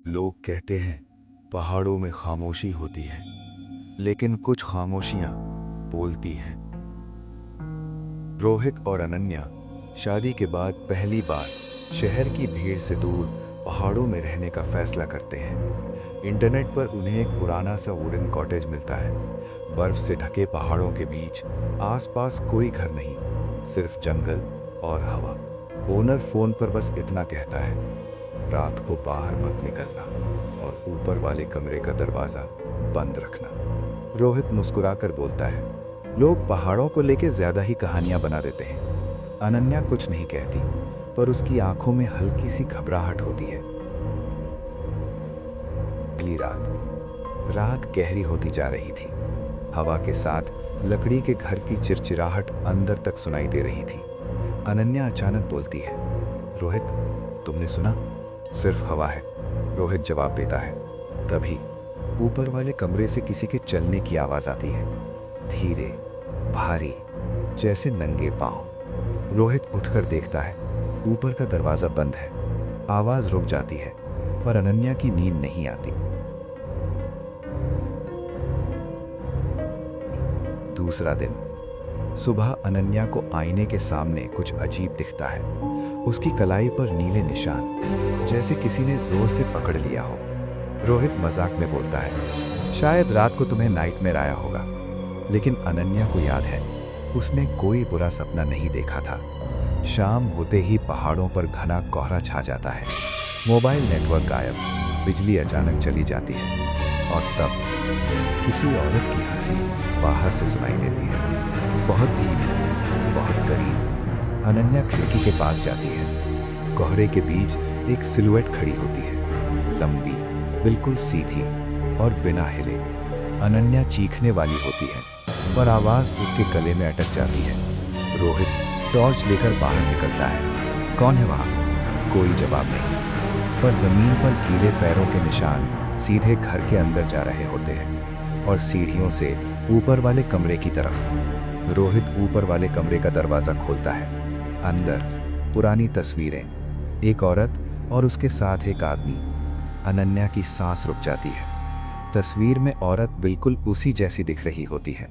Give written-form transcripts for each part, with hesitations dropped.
लोग कहते हैं पहाड़ों में खामोशी होती है, लेकिन कुछ खामोशियां बोलती हैं। रोहित और अनन्या शादी के बाद पहली बार शहर की भीड़ से दूर पहाड़ों में रहने का फैसला करते हैं। इंटरनेट पर उन्हें एक पुराना सा वुडन कॉटेज मिलता है। बर्फ से ढके पहाड़ों के बीच, आसपास कोई घर नहीं, सिर्फ जंगल और हवा। ओनर फोन पर बस इतना कहता है, रात को बाहर मत निकलना और ऊपर वाले कमरे का दरवाजा बंद रखना। रोहित मुस्कुराकर बोलता है, लोग पहाड़ों को लेके ज्यादा ही कहानियां बना देते हैं। अनन्या कुछ नहीं कहती, पर उसकी आंखों में हल्की सी घबराहट होती है। अगली रात रात गहरी होती जा रही थी। हवा के साथ लकड़ी के घर की चिरचिराहट अंदर तक सुनाई दे रही थी। अनन्या अचानक बोलती है, रोहित, तुमने सुना? सिर्फ हवा है, रोहित जवाब देता है। तभी ऊपर वाले कमरे से किसी के चलने की आवाज आती है, धीरे, भारी, जैसे नंगे पांव। रोहित उठकर देखता है, ऊपर का दरवाजा बंद है। आवाज रुक जाती है, पर अनन्या की नींद नहीं आती। दूसरा दिन सुबह अनन्या को आईने के सामने कुछ अजीब दिखता है। उसकी कलाई पर नीले निशान, जैसे किसी ने जोर से पकड़ लिया हो। रोहित मजाक में बोलता है, शायद रात को तुम्हें नाइटमेयर आया होगा। लेकिन अनन्या को याद है, उसने कोई बुरा सपना नहीं देखा था। शाम होते ही पहाड़ों पर घना कोहरा छा जाता है। मोबाइल नेटवर्क गायब, बिजली अचानक चली जाती है, और तब किसी औरत की हंसी बाहर से सुनाई देती है, बहुत धीमी, बहुत करीब। अनन्या खिड़की के पास जाती है। कोहरे के बीच एक सिलुएट खड़ी होती है, लंबी, बिल्कुल सीधी और बिना हिले। अनन्या चीखने वाली होती है, पर आवाज उसके गले में अटक जाती है। रोहित टॉर्च लेकर बाहर निकलता है। कौन है वहां? कोई जवाब नहीं, पर जमीन पर गीले पैरों के निशान सीधे घर के अंदर जा रहे होते हैं, और सीढ़ियों से ऊपर वाले कमरे की तरफ। रोहित ऊपर वाले कमरे का दरवाजा खोलता है। अंदर पुरानी तस्वीरें, एक औरत और उसके साथ एक आदमी। अनन्या की सांस रुक जाती है। तस्वीर में औरत बिल्कुल उसी जैसी दिख रही होती है।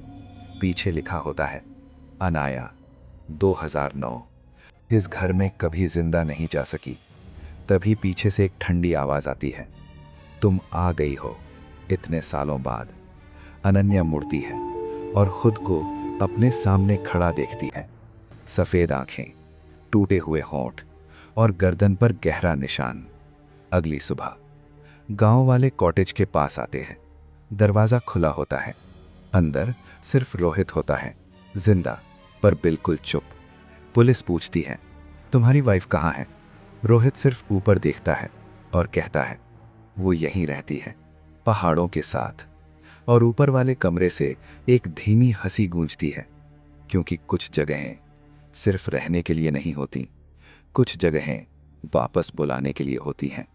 पीछे लिखा होता है, अनाया, 2009। इस घर में कभी जिंदा नहीं जा सकी। तभी पीछे से एक ठंडी आवाज आती है, तुम आ गई हो इतने सालों बाद। अनन्या मुड़ती है और खुद को अपने सामने खड़ा देखती है। सफेद आंखें, टूटे हुए होंठ और गर्दन पर गहरा निशान। अगली सुबह गांव वाले कॉटेज के पास आते हैं। दरवाजा खुला होता है। अंदर सिर्फ रोहित होता है, जिंदा पर बिल्कुल चुप। पुलिस पूछती है, तुम्हारी वाइफ कहाँ है? रोहित सिर्फ ऊपर देखता है और कहता है, वो यहीं रहती है, पहाड़ों के साथ। और ऊपर वाले कमरे से एक धीमी हंसी गूंजती है, क्योंकि कुछ जगहें सिर्फ रहने के लिए नहीं होती, कुछ जगहें वापस बुलाने के लिए होती हैं।